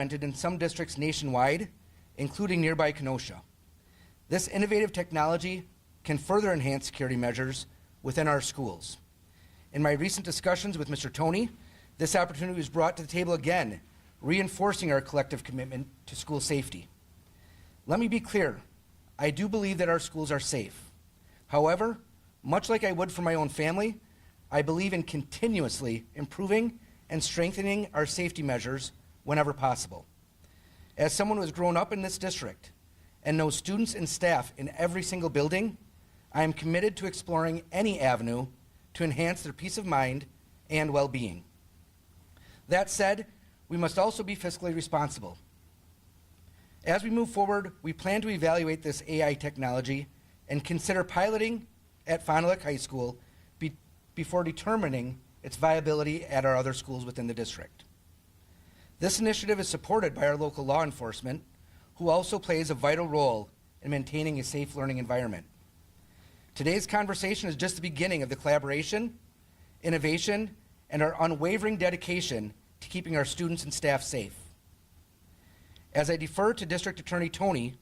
implemented in some districts nationwide, including nearby Kenosha. This innovative technology can further enhance security measures within our schools. In my recent discussions with Mr. Toney, this opportunity was brought to the table again, reinforcing our collective commitment to school safety. Let me be clear, I do believe that our schools are safe. However, much like I would for my own family, I believe in continuously improving and strengthening our safety measures whenever possible. As someone who has grown up in this district and knows students and staff in every single building, I am committed to exploring any avenue to enhance their peace of mind and well-being. That said, we must also be fiscally responsible. As we move forward, we plan to evaluate this AI technology and consider piloting at Fond du Lac High School before determining its viability at our other schools within the district. This initiative is supported by our local law enforcement, who also plays a vital role in maintaining a safe learning environment. Today's conversation is just the beginning of the collaboration, innovation, and our unwavering dedication to keeping our students and staff safe. As I defer to District Attorney Toney,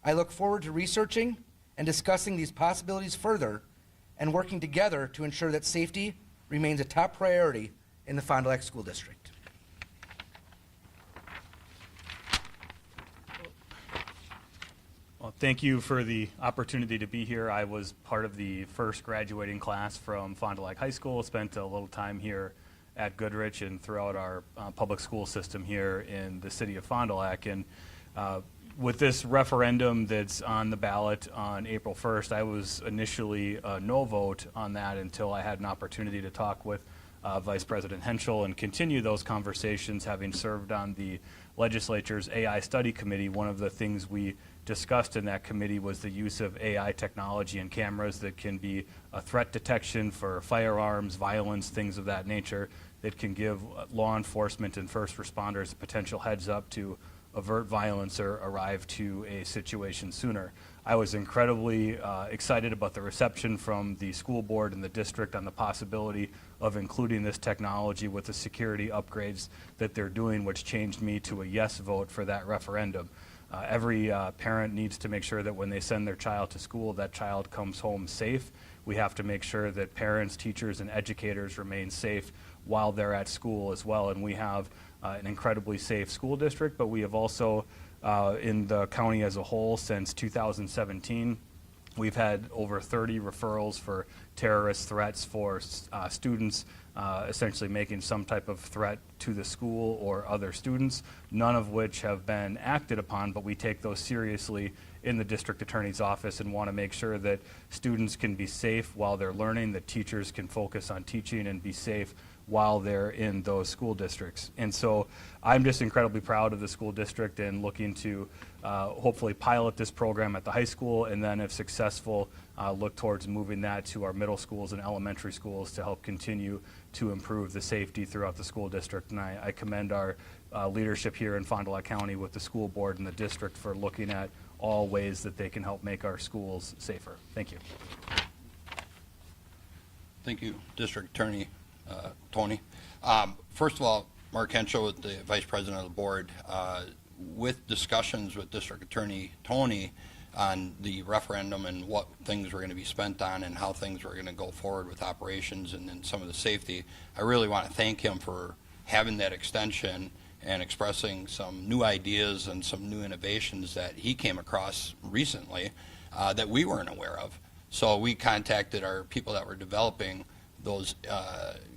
I look forward to researching and discussing these possibilities further and working together to ensure that safety remains a top priority in the Fond du Lac School District. Well, thank you for the opportunity to be here. I was part of the first graduating class from Fond du Lac High School, spent a little time here at Goodrich and throughout our public school system here in the city of Fond du Lac. And with this referendum that's on the ballot on April 1st, I was initially a no vote on that until I had an opportunity to talk with Vice President Henschel and continue those conversations. Having served on the legislature's AI study committee, one of the things we discussed in that committee was the use of AI technology and cameras that can be a threat detection for firearms, violence, things of that nature, that can give law enforcement and first responders a potential heads up to avert violence or arrive to a situation sooner. I was incredibly excited about the reception from the school board and the district on the possibility of including this technology with the security upgrades that they're doing, which changed me to a yes vote for that referendum. Every parent needs to make sure that when they send their child to school, that child comes home safe. We have to make sure that parents, teachers, and educators remain safe while they're at school as well. And we have an incredibly safe school district, but we have also, in the county as a whole, since 2017, we've had over 30 referrals for terrorist threats for students essentially making some type of threat to the school or other students, none of which have been acted upon, but we take those seriously in the district attorney's office and want to make sure that students can be safe while they're learning, that teachers can focus on teaching and be safe while they're in those school districts. And so I'm just incredibly proud of the school district and looking to hopefully pilot this program at the high school, and then if successful, look towards moving that to our middle schools and elementary schools to help continue to improve the safety throughout the school district. And I commend our leadership here in Fond du Lac County with the school board and the district for looking at all ways that they can help make our schools safer. Thank you. Thank you, District Attorney Toney. First of all, Mark Henschel, the Vice President of the Board, with discussions with District Attorney Toney on the referendum and what things were going to be spent on and how things were going to go forward with operations and then some of the safety, I really want to thank him for having that extension and expressing some new ideas and some new innovations that he came across recently that we weren't aware of. So we contacted our people that were developing those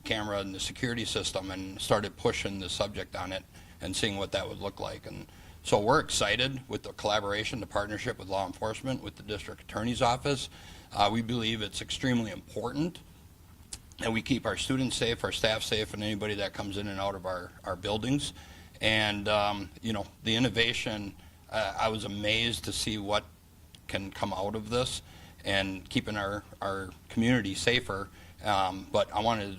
camera and the security system and started pushing the subject on it and seeing what that would look like. And so we're excited with the collaboration, the partnership with law enforcement, with the district attorney's office. We believe it's extremely important that we keep our students safe, our staff safe, and anybody that comes in and out of our buildings. And you know, the innovation, I was amazed to see what can come out of this and keeping our community safer. But I want to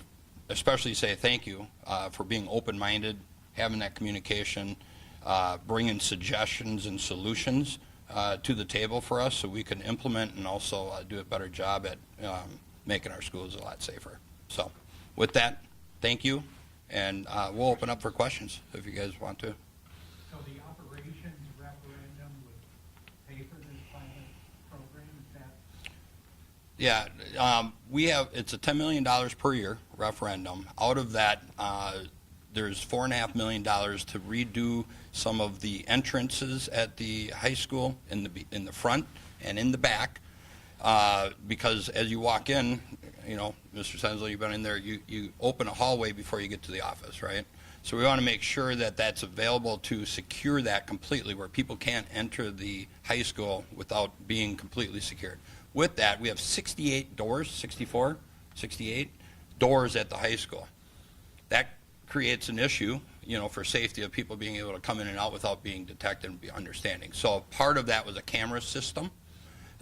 especially say thank you for being open-minded, having that communication, bringing suggestions and solutions to the table for us so we can implement and also do a better job at making our schools a lot safer. So with that, thank you, and we'll open up for questions if you guys want to. So pay for this pilot program? Is that? Yeah, it's a $10 million per year referendum. Out of that, there's $4.5 million to redo some of the entrances at the high school in the front and in the back, because as you walk in, you know, Mr. Sensel, you've been in there, you open a hallway before you get to the office, right? So we want to make sure that that's available to secure that completely, where people can't enter the high school without being completely secured. With that, we have 68 doors, 64, 68 doors at the high school. That creates an issue, you know, for safety of people being able to come in and out without being detected and be understanding. So part of that was a camera system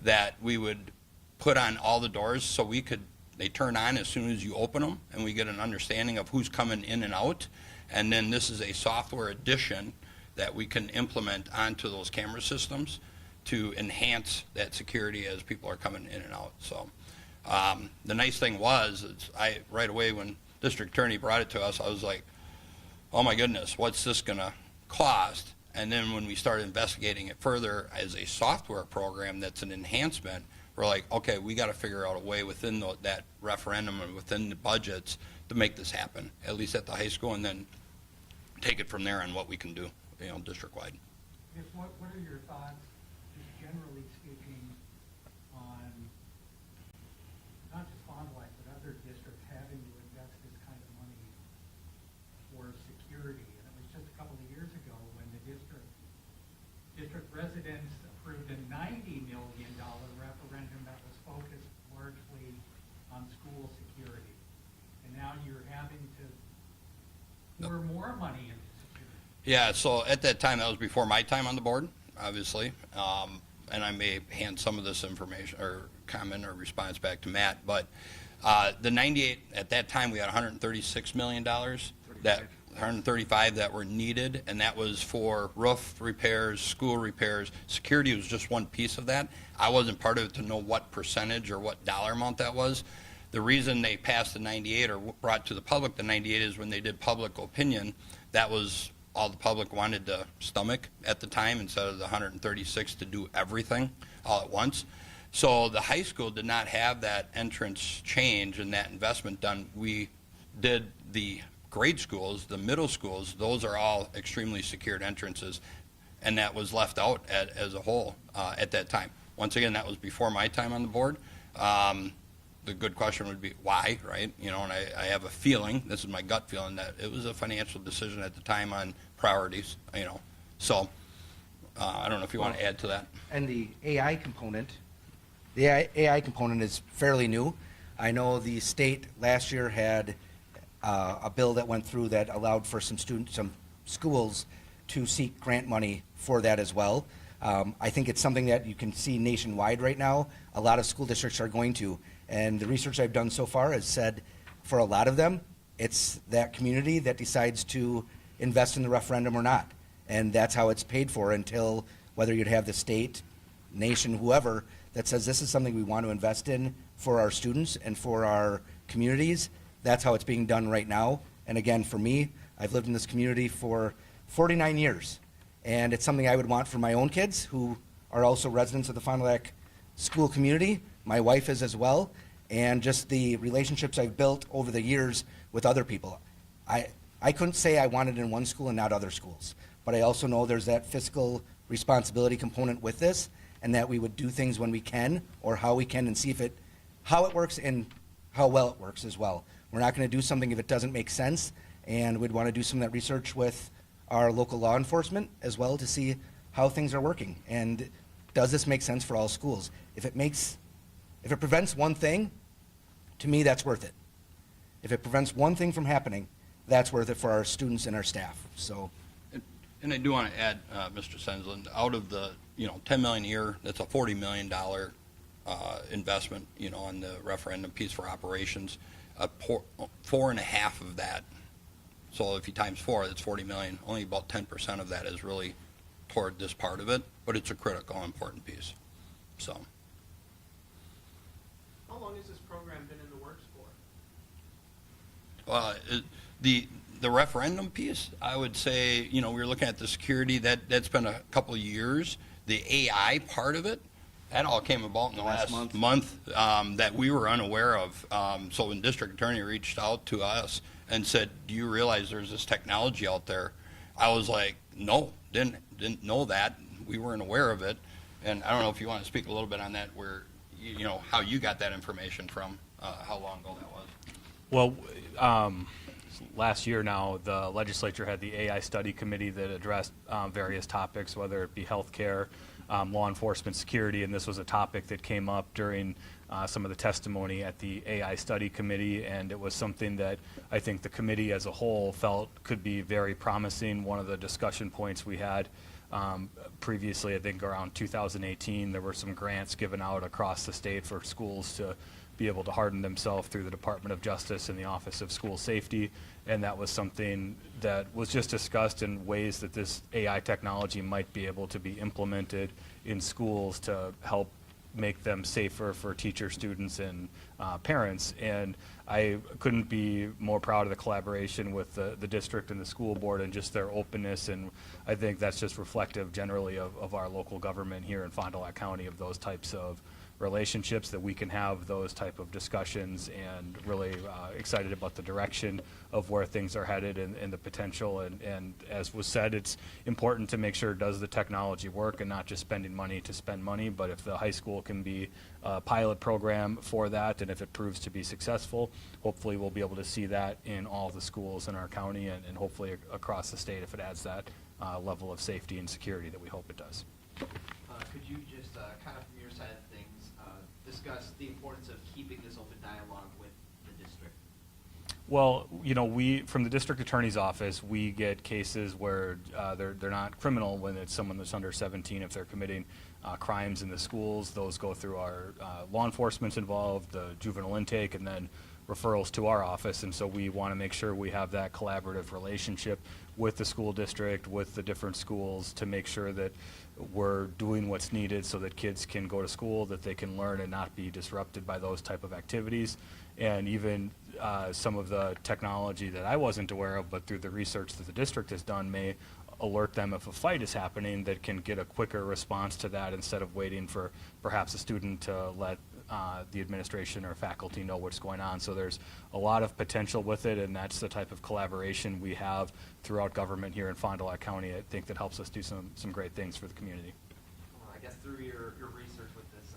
that we would put on all the doors, so they turn on as soon as you open them, and we get an understanding of who's coming in and out. And then this is a software addition that we can implement onto those camera systems to enhance that security as people are coming in and out. So the nice thing was, right away when District Attorney brought it to us, I was like, oh my goodness, what's this going to cost? And then when we started investigating it further as a software program that's an enhancement, we're like, okay, we got to figure out a way within that referendum and within the budgets to make this happen, at least at the high school, and then take it from there on what we can do, you know, district-wide. I guess what are your thoughts, just generally speaking, on not just Fond du Lac, but other districts having to invest this kind of money for security? And it was just a couple of years ago when the district residents approved a $90 million referendum that was focused largely on school security. And now you're having to pour more money into security. Yeah, so at that time, that was before my time on the board, obviously, and I may hand some of this information or comment or response back to Matt, but the 98, at that time, we had $136 million, that 135 that were needed, and that was for roof repairs, school repairs. Security was just one piece of that. I wasn't part of it to know what percentage or what dollar amount that was. The reason they passed the 98 or brought to the public the 98 is when they did public opinion, that was all the public wanted to stomach at the time, instead of the 136 to do everything all at once. So the high school did not have that entrance change and that investment done. We did the grade schools, the middle schools, those are all extremely secured entrances, and that was left out as a whole at that time. Once again, that was before my time on the board. The good question would be why, right? You know, and I have a feeling, this is my gut feeling, that it was a financial decision at the time on priorities, you know. So I don't know if you want to add to that. And the AI component, AI component is fairly new. I know the state last year had a bill that went through that allowed for some schools to seek grant money for that as well. I think it's something that you can see nationwide right now. A lot of school districts are going to. And the research I've done so far has said for a lot of them, it's that community that decides to invest in the referendum or not. And that's how it's paid for until whether you'd have the state, nation, whoever, that says this is something we want to invest in for our students and for our communities. That's how it's being done right now. And again, for me, I've lived in this community for 49 years. And it's something I would want for my own kids, who are also residents of the Fond du Lac school community. My wife is as well. And just the relationships I've built over the years with other people. I couldn't say I wanted it in one school and not other schools. But I also know there's that fiscal responsibility component with this, and that we would do things when we can, or how we can, and see how it works and how well it works as well. We're not going to do something if it doesn't make sense, and we'd want to do some of that research with our local law enforcement as well to see how things are working. And does this make sense for all schools? If it prevents one thing, to me, that's worth it. If it prevents one thing from happening, that's worth it for our students and our staff. So, and I do want to add, Mr. Sensland, out of the $10 million a year, that's a $40 million investment, on the referendum piece for operations. 4.5 of that. So if you times 4, that's 40 million. Only about 10% of that is really toward this part of it, but it's a critical, important piece. So. How long has this program been in the works for? The referendum piece, I would say, we were looking at the security. That's been a couple of years. The AI part of it, that all came about in the Last last month. month that we were unaware of. So when district attorney reached out to us and said, "Do you realize there's this technology out there?" I was like, "No, didn't know that. We weren't aware of it." And I don't know if you want to speak a little bit on that, where you know how you got that information from, how long ago that was. Well, last year now, the legislature had the AI study committee that addressed various topics, whether it be healthcare, law enforcement, security, and this was a topic that came up during some of the testimony at the AI study committee, and it was something that I think the committee as a whole felt could be very promising. One of the discussion points we had previously, I think around 2018, there were some grants given out across the state for schools to be able to harden themselves through the Department of Justice and the Office of School Safety, and that was something that was just discussed in ways that this AI technology might be able to be implemented in schools to help make them safer for teachers, students, and parents. And I couldn't be more proud of the collaboration with the district and the school board and just their openness, and I think that's just reflective generally of our local government here in Fond du Lac County, of those types of relationships, that we can have those type of discussions, and really excited about the direction of where things are headed and the potential. And as was said, it's important to make sure, does the technology work, and not just spending money to spend money, but if the high school can be a pilot program for that, and if it proves to be successful, hopefully we'll be able to see that in all the schools in our county, and hopefully across the state, if it adds that level of safety and security that we hope it does. Could you just, kind of from your side of things, discuss the importance of keeping this open dialogue with the district? Well, you know, we, from the district attorney's office, we get cases where they're not criminal when it's someone that's under 17. If they're committing crimes in the schools, those go through our law enforcement's involved, the juvenile intake, and then referrals to our office. And so we want to make sure we have that collaborative relationship with the school district, with the different schools, to make sure that we're doing what's needed so that kids can go to school, that they can learn and not be disrupted by those type of activities. And even some of the technology that I wasn't aware of, but through the research that the district has done, may alert them if a fight is happening, that can get a quicker response to that, instead of waiting for perhaps a student to let the administration or faculty know what's going on. So there's a lot of potential with it, and that's the type of collaboration we have throughout government here in Fond du Lac County. I think that helps us do some great things for the community. I guess through your research with this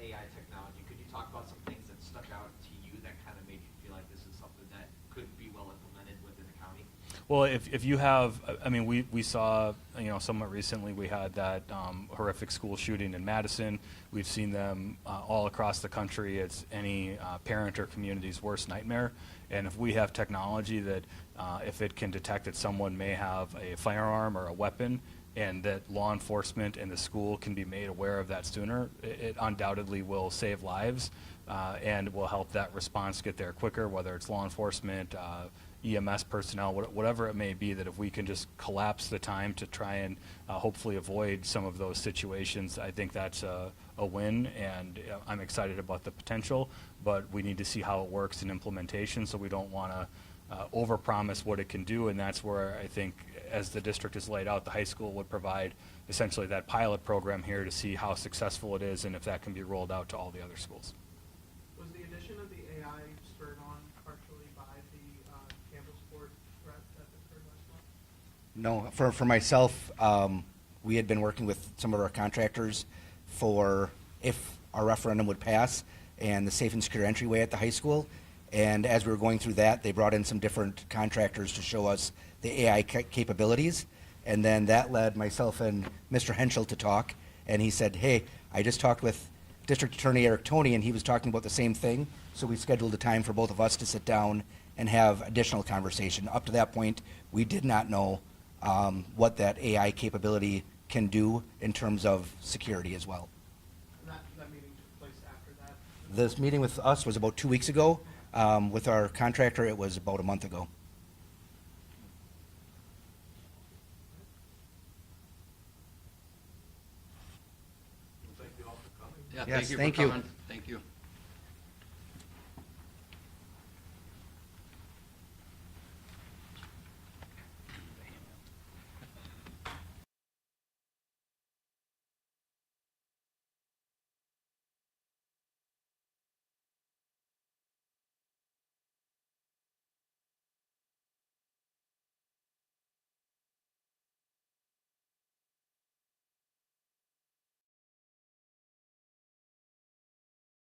AI technology, could you talk about some things that stuck out to you that kind of made you feel like this is something that could be well implemented within the county? Well, if you have, I mean, we saw, you know, somewhat recently we had that horrific school shooting in Madison. We've seen them all across the country. It's any parent or community's worst nightmare. And if we have technology that, if it can detect that someone may have a firearm or a weapon, and that law enforcement and the school can be made aware of that sooner, it undoubtedly will save lives and will help that response get there quicker, whether it's law enforcement, EMS personnel, whatever it may be, that if we can just collapse the time to try and hopefully avoid some of those situations, I think that's a win, and I'm excited about the potential, but we need to see how it works in implementation, so we don't want to overpromise what it can do, and that's where I think, as the district is laid out, the high school would provide essentially that pilot program here to see how successful it is and if that can be rolled out to all the other schools. Was the addition of the AI spurred on partially by the campus board threat that occurred last month? No, for myself, we had been working with some of our contractors for if our referendum would pass and the safe and secure entryway at the high school. And as we were going through that, they brought in some different contractors to show us the AI capabilities. And then that led myself and Mr. Henschel to talk. And he said, hey, I just talked with District Attorney Eric Toney, and he was talking about the same thing. So we scheduled a time for both of us to sit down and have additional conversation. Up to that point, we did not know what that AI capability can do in terms of security as well. And that meeting took place after that? This meeting with us was about 2 weeks ago. With our contractor, it was about a month ago. Yeah, Yes, thank you thank for you. coming. Thank you.